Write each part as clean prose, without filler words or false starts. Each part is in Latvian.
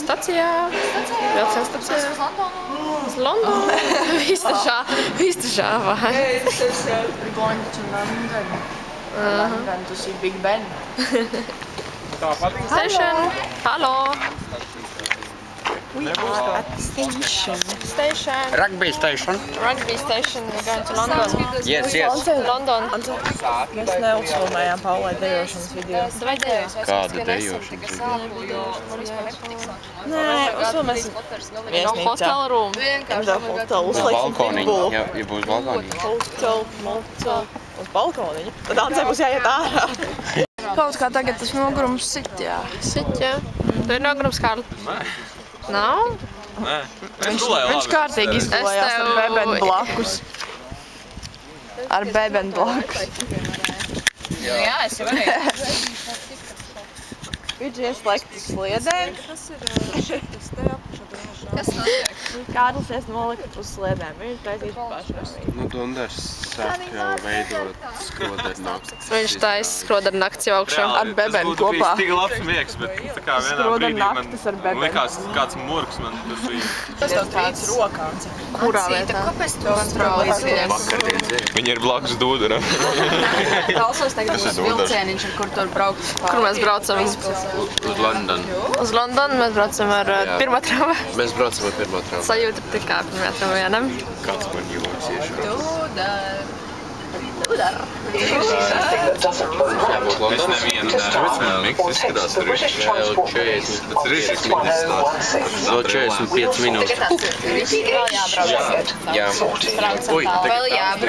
stacijā. Vilciena stacijā. Uz Londonu. Viss te žāvā. We're going to London. London to see Big Ben. Station. Hello. We are at the station. Station. Rugby station. Rugby station. We're going to London. Yes, yes. London. Mēs neuzfilmējām Paulai dejošanas video. Kāda dejošanas video? Nē, uzfilmēsim viesnīcā. Hotel room. Hotel Uz uzliksim balkoniņu. pitbullu. Ja būs balkoniņu. Hotel. Uz balkoniņu. Tad Ancei būs jāiet ārā. Kaut kā tagad tas nogurums sit, jā. Sit, jā. Tu ir nogurums, Kārli? Nav? Nē. Viņš kārtīgi izgulējās ar bebeni blakus. Ar bebeni blakus. Jā, es jau varēju. Viņš ieslēgts sliedēm. Kas notiek? Kārlis ies nolikt uz sliedēm. Viņš taisīs pašām. Nu, Dundars sāk jau veidot skrodernakti. Viņš taisa skrodernakts jau augšā. Ar bebeni kopā. Tas būtu tik labs miegs, bet tā kā vienā brīdī man likās kāds murgs man tas bija. Tas tev tāds rokāns. Kurā vietā? Kāpēc tu uztraucies? Viņi ir blakus Dūduram. Klausos tagad uz vilcieniņš, ar kur tur braukt. Kur mēs braucam? Uz Londonu. Uz Londonu mēs braucam ar pirmā tramvaju. Mēs braucam ar pirmo tramvaju. Sajūta ir tikā pirmajā tramvajā, ne? Kāds man jūtas iešā? Dūdar. Es nevienu neredzu, man miks izskatās rišķi. Vēl 40. Tas rišķis man izskatās. Vēl 45 minūtes. Vēl jābrauc. Jā. Ui, Vēl jābrauc.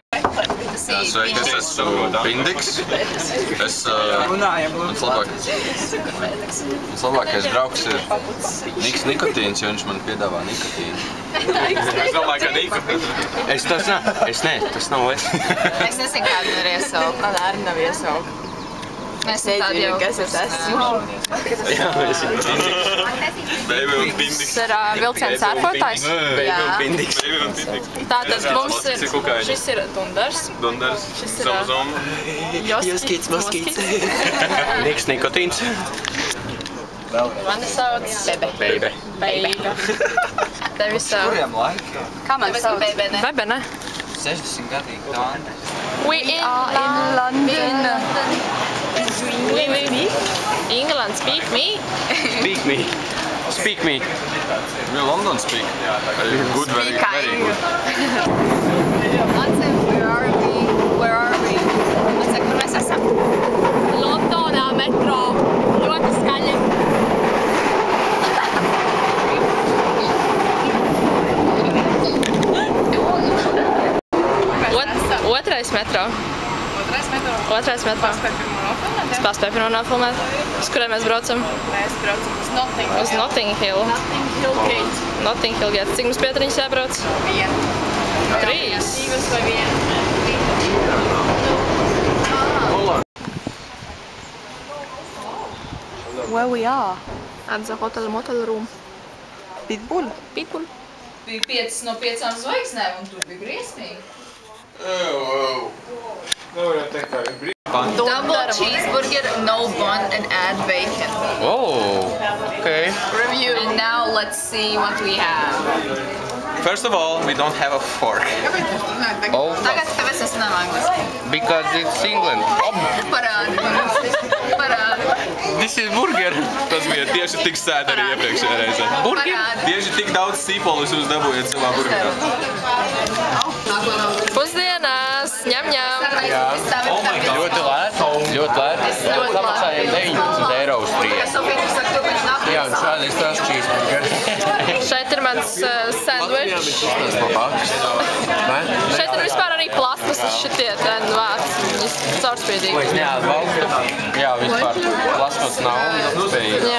Sveiki, es esmu Bindiks. Mans labākais draugs ir Niks Nikotīns, jo viņš man piedāvā nikotīnu. Es domāju, ka nikotīnu. Tas nav es. Es nezinu, kādu ir iesaukt. Man arī nav iesaukt. Mēs tādi jau... Kas es esmu? Jā, mēs esam Baby un Bindiks. Tas ir vilciens ārfotājs? Baby un Bindiks. Baby un Bindiks. Tātad mums ir... Šis ir Dundars. Dundars. Šis ir... Zom. Joskīts, moskīts. Niks Nikotīns. Mani sauc... Bebe. Bebe. Tevi sauc... Kā mani sauc? Bebe, ne? Bebe, ne? 60 gadīgi Dāna. We are in London. We England, speak me. Speak me. Speak me. We London speak. Good, very good. Where are we? Where are we? Kur mēs esam? Londonā metro. Ļoti skaļi. Otrais metro. Otrais metro. Es paspēju pirmo nofilmēt. Uz kuriem mēs braucam? Mēs braucam uz Notting Hill. Uz Notting Hill. Notting Hill Gate. Notting Hill Gate. Cik mums pieturiņas jābrauc? 1. 3. 2 vai 1. Where we are? At the motel room. Pitbull. Pitbull. Bija 5 no 5 zvaigznēm, un tur bija briesmīgi. Double cheeseburger, no bun, and add bacon. Oh, okay. Review. And now let's see what we have. First of all, we don't have a fork. Oh, Tagad tev es esmu angliski. because it's England. Parādi. This is burger. Tas bija tieši tik sēd arī iepriekšējā reizē. Parādi. Tieši tik daudz sīpolus jūs dabūjat savā burgerā. Pusdienās! Ņem, ņem! Ļoti lēti. Ļoti lēti. Samaksājam 19 eiro uz prieku. Jā, un šādi ir tās cheeseburgeri. Šeit ir mans sandvičs. Tas labāks. Šeit ir vispār arī plasmasas šitie vārds. Viņas caurspīdīgi. Es neatbalstu. Jā, vispār plasmas nav spējīgi.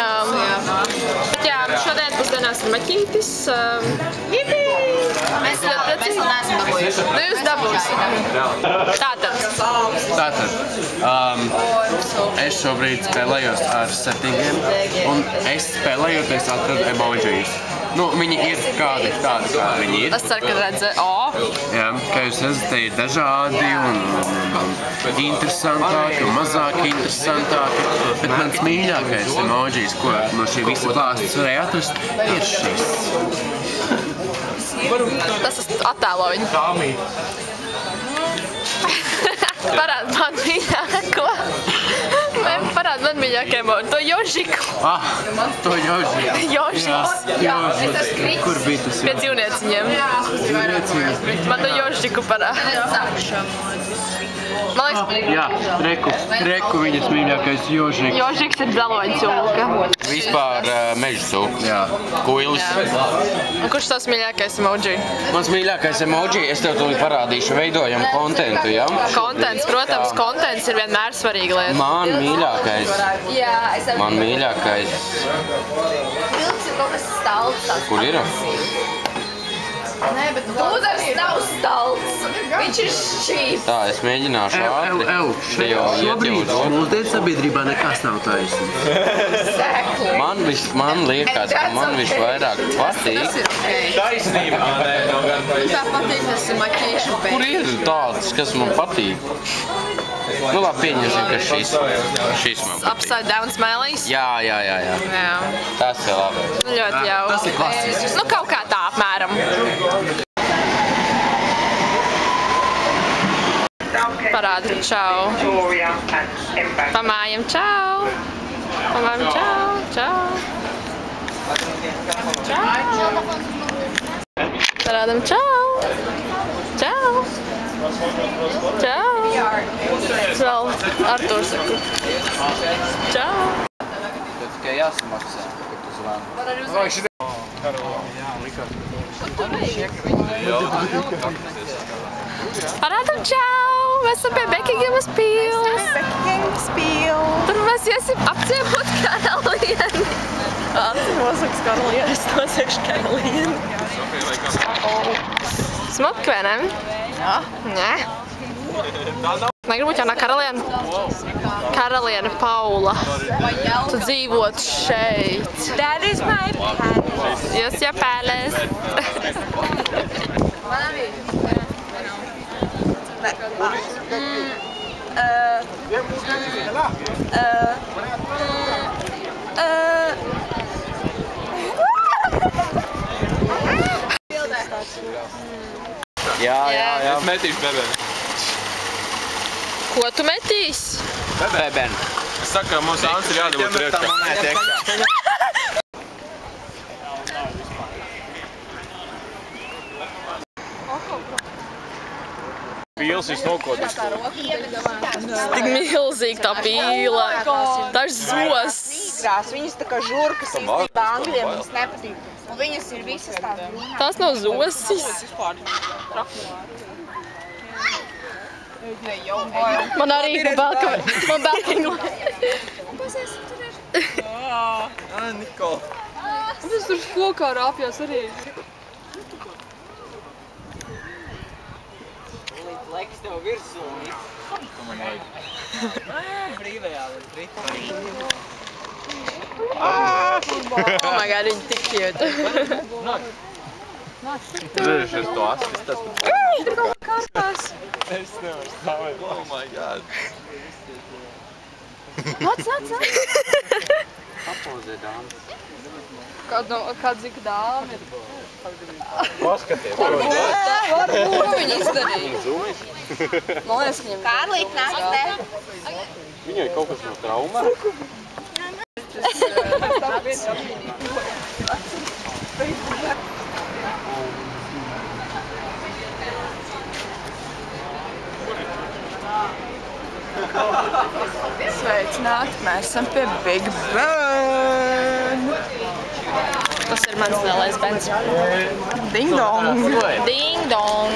Jā, šodien pusdienās ir maķītis. Jipī! Mēs vēl neesam dabūjuši. Nu, jūs dabūsi. Tātad. Es šobrīd spēlējos ar settingiem, un es spēlējoties atradu emojis. Nu, viņi ir tādi, kā viņi ir. Es ceru, ka redzē. Jā, kā jūs redzat, te ir dažādi un interesantāki un mazāk interesantāki. Bet mans mīļākais emojis, ko no šī visa klāstas varēja atrast, ir šis. Tas attēlo viņu. Parād man mīļāko. Parād man mīļākajam, to Jožiku. To Jožiku. Jožiks. Kur bija tas? Pie dzīvnieciņiem. Man to Jožiku parād. Man liekas, Jā, reku viņas mīļākais Jožiks. Jožiks ir dzeloņa cūka. Vispār meža cūka. Jā. Kuilis. Un kurš tavs mīļākais emoji? Mans mīļākais emoji, es tev tūlīt parādīšu, veidojam kontentu, jā? Kontents, protams, kontents ir vienmēr svarīga lieta. Man mīļākais. Man mīļākais. Kur ir? Nē, bet Lūders nav stalts. Viņš ir šīs. Tā, es mēģināšu ātri. Šobrīd mūsdienu sabiedrībā nekas nav taisnīgs. Man liekas, ka man visvairāk patīk. Taisnība. Tā patīk, tas ir maķīšu beigas. Kur ir tāds, kas man patīk? Nu labi, pieņemsim, ka šis man patīk. Upside down smileys? Jā. Tas ir labi. Ļoti jau. Tas ir klasisks. Nu, kaut kā tā apmēram. Parādi, čau. Pamājam, čau. Pamājam, čau. Parādam, čau. Čau. Vēl Arturs saku. Čau. Tikai jāsamaksā, kad tu zvani. Parādam, čau! Mēs esam pie Bekingemas pils. Tur mēs iesim apciemot karalieni. Nosaks karalieni, es nosakšu karalieni. Smuki, vai ne? Jā. Nē. Negribu būt jaunā karaliene? Karaliene Paula. Tu dzīvot šeit. That is my palace. Yes, your palace. Jā. Es metīšu bebeni. Ko tu metīsi? Beben. Es saku, ka mums Ants ir jādabūt priekšā. Pīls ir nokodis. Tik milzīgi tā pīla. Tā ir zos. Viņas tā kā žurkas īstenībā angļiem, viņas nepatīk. Un viņas ir visas tās brūnās. Tās nav zosis. Man arī ir balkoni. Man balkoni. Nikola. Es tur kokā rāpjās arī. Laiks tev virsū. Brīvajā vai Oh my god, viņi tik cute. Zinies, es to asistas. Tur kaut kā kastās. Es nevaru stāvēt. Oh my god. Nāc. Papozē dāmas. Kāda zika dāma ir? Paskaties. Ko viņi izdarīja? Man liekas, ka viņam... Kārlīt, nāc te. Viņai kaut kas no traumā. Sveicināti, mēs esam pie Big Ben. Tas ir mans lielais bens. Ding dong. Ding dong.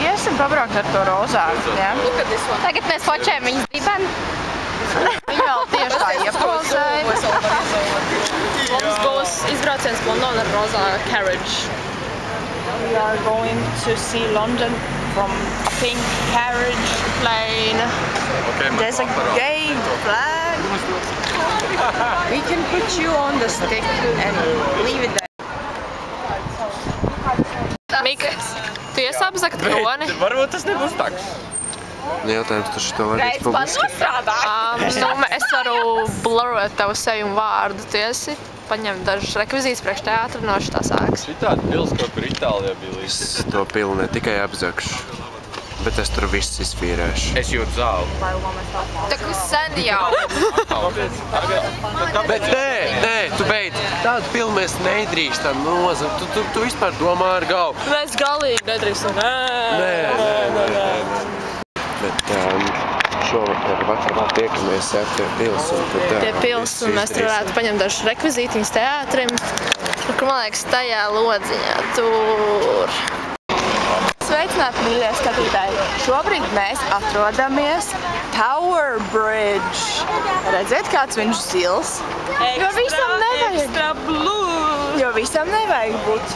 Iesim pabraukt ar to rozāku, ja? Tagad mēs fočējam viņas dibeni. Viņa vēl tieši tā iepulsēja. Mums būs izbrauciens London ar rozā carriage. We are going to see London from a pink carriage plane. There's a gay flag. We can put you on the stick and leave it there. Nika, tu iesāpzakt kroni? Varbūt tas nebūs taks. Jautājums, tu šito var būt publiski? Es varu blurot tavu seju un vārdu. Tu esi paņemt dažus rekvizītus priekš teātra no šitā sāks. Šitāda pils kaut kur Itālijā bija līdz. Es to pilu ne tikai apzakšu, bet es tur viss izfīrēšu. Es jūtu zāli. Tā kā sen jau. Bet nē, tu beidz. Tādu pilu mēs nedrīkstam nozagt. Tu vispār domā ar galvu. Mēs galīgi nedrīkstam. Nē. Bet šovakar vakarā tiekamies ar tie pils. Pie pils, un mēs tur varētu paņemt dažus rekvizītiņus teātrim. Kur, man liekas, tajā lodziņā tur. Sveicināti, mīļie skatītāji! Šobrīd mēs atrodamies Tower Bridge. Redziet, kāds viņš zils? Jo visam nevajag būt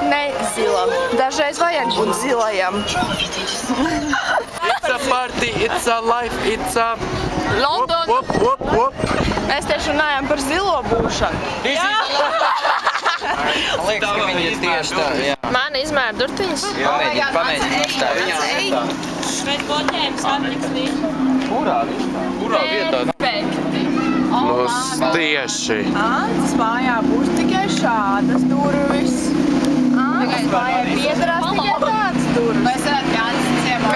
ne zilam. Dažreiz vajag būt zilajam. It's a party, it's a life, it's a... London! Mēs tieši runājam par zilo būšanu. Liekas, ka viņi ir tieši tā, jā. Mani izmēra durtiņas. Pamēģini uzstāvīt. Mēs bloķējam satikslī. Kurā vietā? Kurā vietā? Tieši. Antas mājā būs tikai šādas durvis. Antas mājā piedarās tikai tāds durvis. Vai es varētu pie Antas ciemos?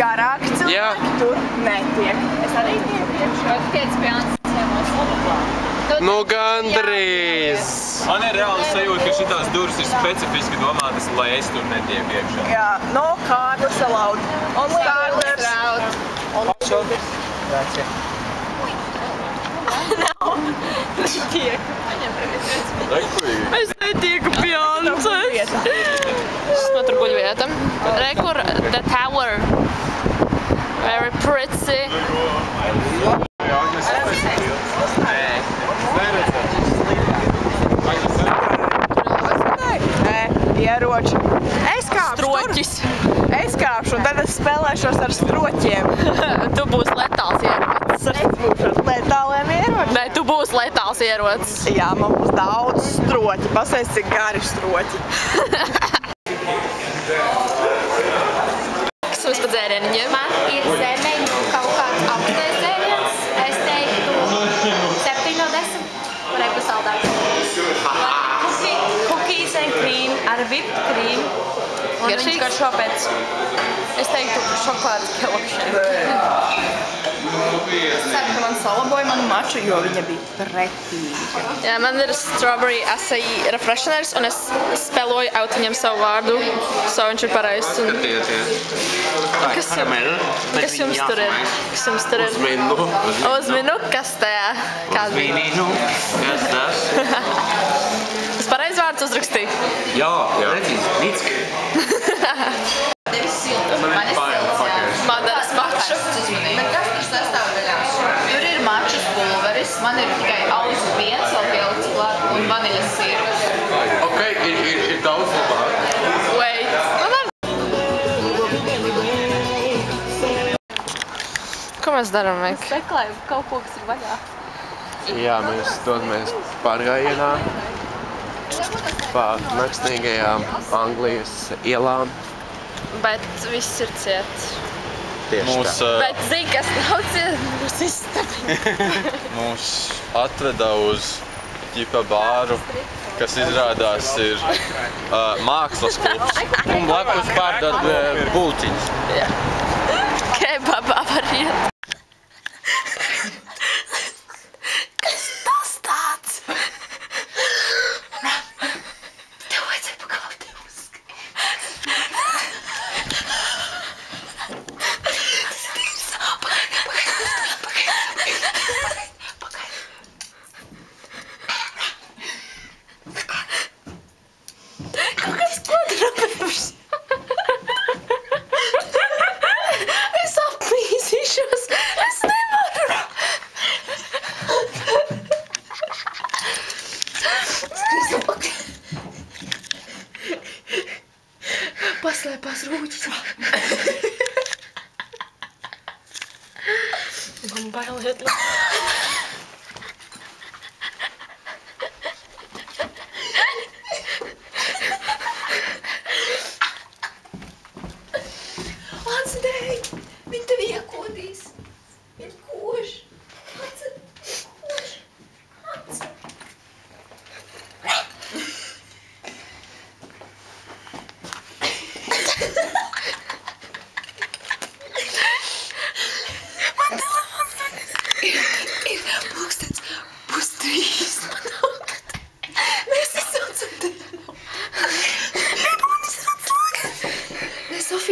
Garāki cilvēki tur netiek. Es arī tieku iekšā. Vai tu tiec pie Antas ciemos? Nu gandrīz. Man ir reāli sajūta, ka šitās durvis ir specifiski domātas, lai es tur netieku iekšā. Jā, no cardless allowed. Only cardless. That's it. Es netieku pie Antas. Šis man tur guļ vieta. Re, kur the tower. Very pretty. Ieroči. Es kāpšu Stroķis. tur. Es kāpšu un tad es spēlēšos ar stroķiem. Tu būsi letāls ierocis. Es būšu ar letāliem ieročiem. Nē, tu būsi letāls ierocis. Jā, man būs daudz stroķi. Pasēs, cik gari stroķi. Kas mums pa dzērienu ņem? Man ir zemeņu kaut kāds aptais dzēriens. Es teiktu 7 no 10. Varēja būt saldāks. Cookies and cream ar whipped cream. Un viņš Garšīgs? garšo pēc. Es teiktu šokolādes kelapšiem. Es ceru, ka man salaboja manu maču, jo viņa bija pretīga. Jā, man ir strawberry acai refresheners, un es spēloju out viņam savu vārdu, so viņš ir pareizs. Kas jums tur ir? Kas jums tur ir? Uzminu, kas tajā? Uzminu, kas tas? Es pareizi vārdus uzrakstīju. Jā. Nicka. Man ir silts, jā. Madaras maču. Bet kas tur sastāvdaļās? Tur ir mačus pulveris, man ir tikai auzu piens, vēl pielikts klāt, un vaniļas sirps. Ok, ir daudz labāk. Wait. Ko mēs darām, Mek? Meklēju kaut ko, kas ir vaļā. Jā, mēs dodamies pārgājienā pa naksnīgajām Anglijas ielām. Bet viss ir ciet. Mūs, Bet zini, kas nav ciet? Mūs istabi. mūs atveda uz ģipa bāru, kas izrādās ir mākslas klubs. Un blakus pārdod bultiņas. Kebabā var iet. Kas tas tāds? Tev vajadzēja pakaut tev Kaut kāds kodrapēvs. Es apmīzīšos. Es nevaru. Skriesim pakaļ. Paslēpās rūķis. Man bail iet.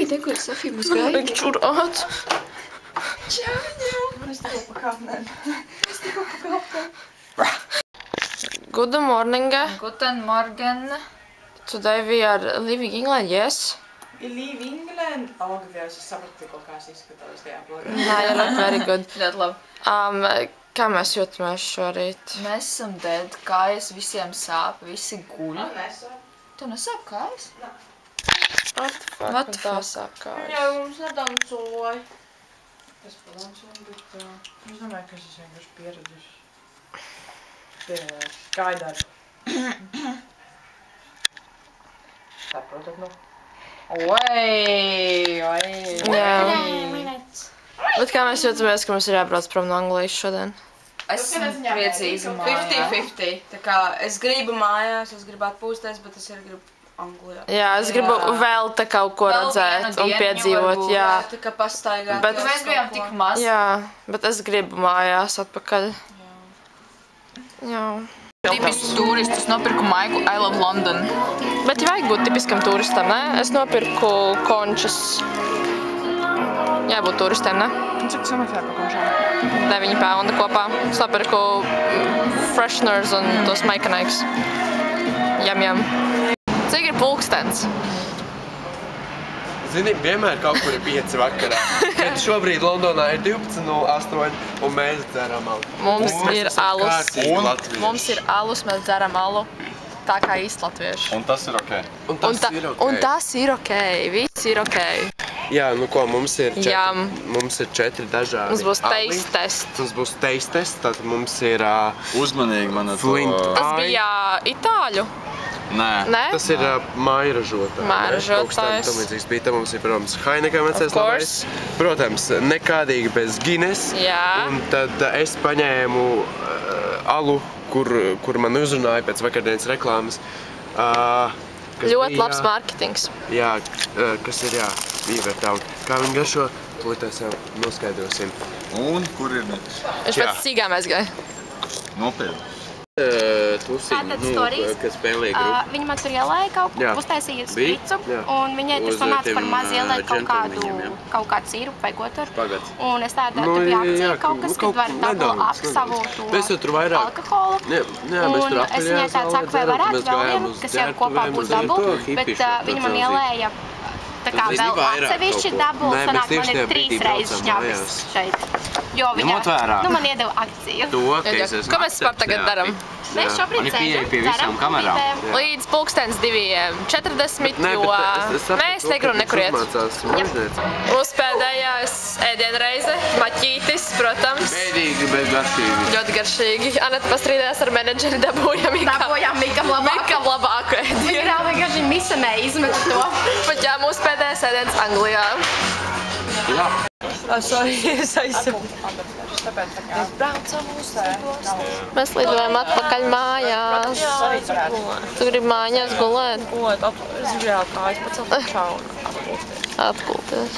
te, kur Sofija būs gaida. Viņš čurāt. Good morning. Guten Morgen. Today we are leaving England, yes? We leave England. Algavia, es sapratu, kaut kā izskatās tajā blogā. Nā, you look very good. Ļoti labi. Kā mēs jūtamies šorīt? Mēs esam dead, kājas visiem sāp, visi guļ. Tev nesāp kājas? What the fuck? Sāp kājas? Jā, mums nedancoja. Es padancoju, bet es domāju, ka es vienkārši pieredzis. Skaidrs. Saprotat, nu? Oi! Jā. Bet kā mēs jūtamies, ka mums ir jābrauc prom no Anglijas šodien? Esmu priecīga mājā. 50-50. Tā kā es gribu mājās, es gribu atpūsties, bet es arī gribu Anglijā. Jā, es gribu vēl te kaut ko redzēt un piedzīvot, jā. Tā kā pastaigāt. Bet mēs bijām tik maz. Jā, bet es gribu mājās atpakaļ. Jā. Tipisks turists, nopirku maiku I Love London. Bet vajag būt tipiskam turistam, ne? Es nopirku končas. Jābūt turistiem, ne? Cik samaksāja par končām? 9 pounds kopā. Es nopirku fresheners un tos maikanaiks. Jam. Cik ir pulkstens? Zini, vienmēr kaut kur ir 5 vakarā. Kad šobrīd Londonā ir 12:08 un mēs dzeram alu. Mums ir alus. Mums ir alus, mēs dzeram alu. Tā kā īsti latvieši. Un tas ir ok. Un tas ir ok. Un tas ir ok. Viss ir ok. Jā, nu ko, mums ir 4 dažādi. Mums būs taste test. Mums būs taste test, tad mums ir Uzmanīgi man ar to. Flint. Tas bija itāļu. Nē. Tas ir mājražotājs. Mājražotājs. Tam līdzīgs bija. Mums ir, protams, Heineken vecais labais. Protams, nekādīgi bez Guinness. Jā. Un tad es paņēmu alu, kur man uzrunāja pēc vakardienas reklāmas. Ļoti labs mārketings. Jā, kas ir, jā, Beavertown. Kā viņi garšo, tūlītēs jau noskaidrosim. Un kur ir nekas? Viņš pēc cīgām aizgāja. Nopietni. Tātad storijas. Viņa man tur ielēja kaut ko, uztaisīja spricu, un viņai tur sanāca par maz ielēt kaut kādu sīrupu vai ko tur. Un es tādu bija akcija kaut kas, kad var dablu ap savu to alkoholu. Un es viņai tādu saku, vai varētu vēl vienu, kas jau kopā būs dablu, bet viņa man ielēja tā kā vēl atsevišķi dablu, sanāk man ir 3 reizes šņabis šeit. Jo viņa, man iedeva akciju. Ko mēs par tagad daram? Mēs šobrīd ceram līdz pulkstens 2:40, jo mēs negrib nekur iet. Mūsu pēdējās ēdienreize, maķītis, protams. Bēdīgi, bet garšīgi. Ļoti garšīgi. Aneta pastrīdējās ar menedžeri, dabūjam Mikam labāku ēdienu. Viņa reāli vienkārši misamē izmet to. Bet jā, mūsu pēdējais ēdiens Anglijā. Jā. Es aizsaku. Mēs lidojam atpakaļ mājās. Tu gribi mājās gulēt? Es gribēju kājas pacelt šaunu. Atgulties.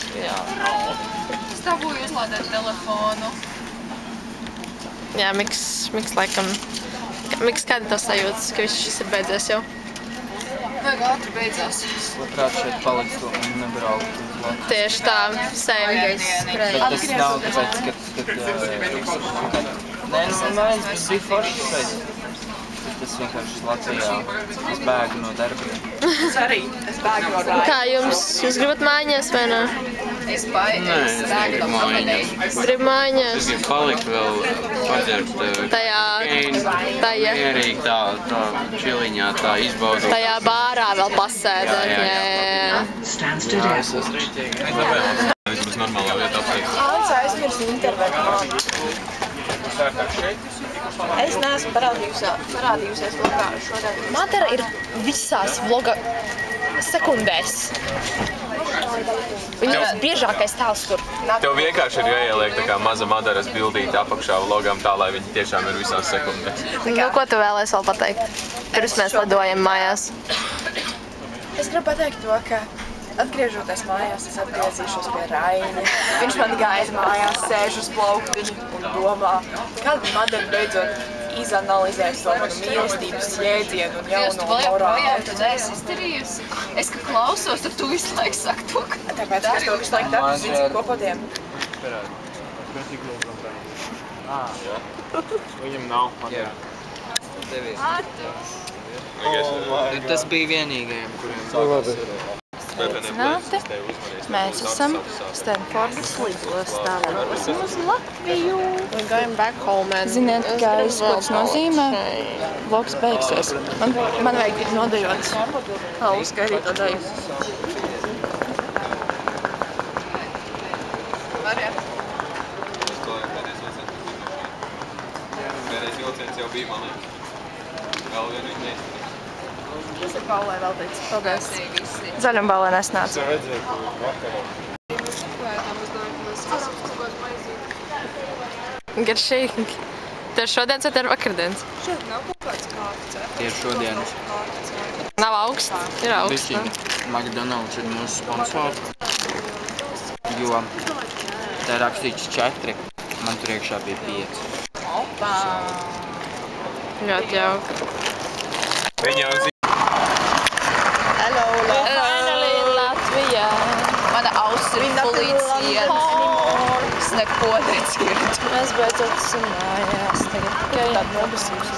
Es dabūju uzlādēt telefonu. Jā, Miks laikam... Miks, kāda tas sajūtas, ka šis ir beidzies jau? Vajag ātri beidzās. Labprāt šeit paliks to un nebraukt. Tieši tā, same. Bet tas nav tāpēc, ka... Nē, tas bija forši šeit. Tas vienkārši Latvijā. Es bēgu no darbiem. Es arī. Es bēgu no darbiem. Kā jums? Jūs gribat mājās vai ne? Es bēgu no promenēs. Es gribu mājās. Es gribu palikt vēl padzert Tajā mierīgi tā čiliņā, tā izbaudot. Tajā bārā vēl pasēdēt. Jā. Es esmu rītīgi. Vismaz normālā vietā apsveikt. Āns aizmirs internetu. Es neesmu parādījusies vlogā šodien. Madara ir visās vloga sekundēs. Viņa ir biežākais tēls tur. Tev vienkārši ir jāieliek tā kā maza Madaras bildīte apakšā vlogam tā, lai viņi tiešām ir visās sekundēs. Nu, ko tu vēlies vēl pateikt? Pirms mēs lidojam mājās. Es gribu pateikt to, ka atgriežoties mājās, es atgriezīšos pie Raini. Viņš man gaida mājās, sēž uz plauktiņu un domā, kad Madara beidzot izanalizēt to manu mīlestības jēdzienu un jauno morāli. Tu neesi izdarījusi. Es, ka klausos, tad tu visu laiku saki to, ka... Tāpēc, ka es to visu laiku daru, zini, kopotiem. Viņam nav. Tas bija vienīgajiem, kuriem Sveicināti! Mēs esam Stanfordas lidostā. Esam uz Latviju. Ziniet, guys, ko tas nozīmē? Vlogs beigsies. Man vajag ir nodejot. Uzskaitīt to deju. Pēdējais vilciens jau bija, man liekas. Vēl vienīgi neizdarīt. Tas ir Paulai vēl teicis. Paldies. Zaļam balē nesnāca. Garšīgi. Tev ir šodienas vai tev ir vakardienas? Šodien nav kaut kāds kārts. Tie ir šodienas. Nav augsts? Ir augsts. McDonald's ir mūsu sponsors. Jo te rakstīts 4. Man tur iekšā bija 5. Opa! Ļoti jauki. Viņa jau zina. Hello, finally in Latvijā. Mana auss ir polīcija. Es neko nedzirdu. Mēs beidzot esam mājās. Tagad tikai nobasības.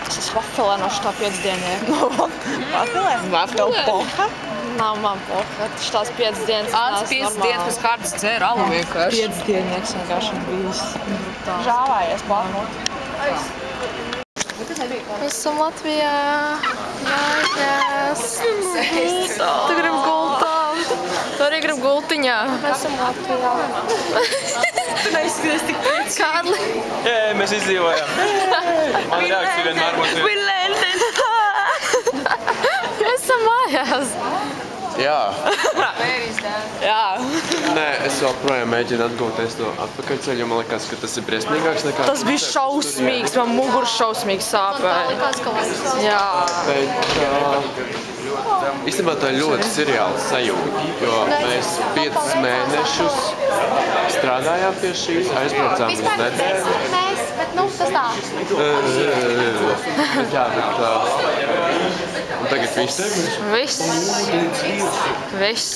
Es esmu vafelē no šitā 5 dieniem. No vafelē? Vafelē? Poha? Nav man poha. Šitās 5 dienas Ants 5 dienas pēc kārtas dzēra alu vienkārši. 5 diennieks vienkārši bijis brutāls. Žāvājies plakot. Mēs esam Latvijā. Mājās. Tu gribi gultām. Tu arī gribi gultiņā. Mēs esam Latvijā. Tu neizskaties tik priecīgi. Kārli. Jā, mēs izdzīvojām. Man reakcija vienmēr mums ir. We landed. Mēs esam mājās. Jā. Jā. Nē, es joprojām mēģinu atgūties no atpakaļceļa, man liekas, ka tas ir briesmīgāks nekā... Tas bija šausmīgs, man mugurs šausmīgi sāpēja. Jā. Bet īstenībā tā ir ļoti seriāls sajūta, jo mēs 5 mēnešus strādājām pie šīs, aizbraucām uz nedēļu. Bet nu, tas tā. Jā, bet... Un tagad viss ir? Viss.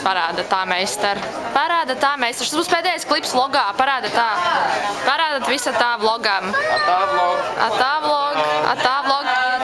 Parāda tā, meister. Parāda tā, meister. Tas būs pēdējais klips vlogā. Parāda tā. Parādat visa tā vlogam. Tā vlog. Tā